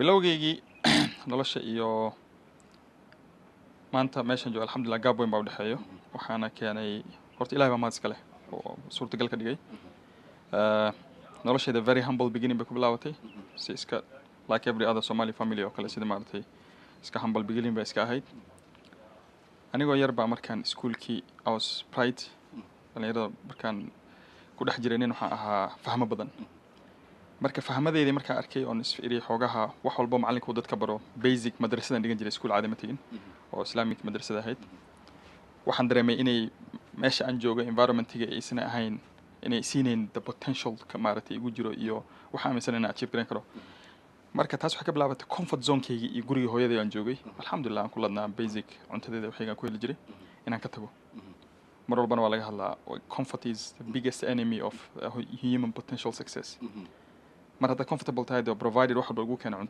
bilowgeygii nolosha iyo maanta meeshan joogo alxamdulilah gaab weyn baa u dhexeeyo waxaana keenay horta ilahay baa mahad iska leh oo suurtagal ka dhigay noloshayda very humble beginning bay ku bilaabatay si iska like every other Somali family oo kale sida maaragtay iska humble beginning bay iska ahayd anigoo yar baa markaan iskuulkii I was bright dhalinyarada markaan ku dhex jiray nin waxaan ahaa fahmo badan marka fahmadeedii markaan arkay oon isfiiriyay xoogaha wax walba macalinku dadka baro basic madrasadan dhigan jiray iskuul caadi ma tegin oo islamic madrasada ahayd waxaan dareemay inay meesha aan joogo environmentiga aysan ahayn inay siineen the potential ka maaragtay igu jiro iyo waxa aaminsan inaan achieve garan karo marka taas waxay ka bilaabatay comfort zone-kayga iyo guriga hooyaday aan joogay alxamdulilah aan ku ladnaa basic cuntadeeda waxaygaan ku heli jiray inaan ka tago mar walbana waa laga hadlaa comfort is the biggest enemy of human potential success mar hadda comfortable tahay dee provided wax walba ugu keena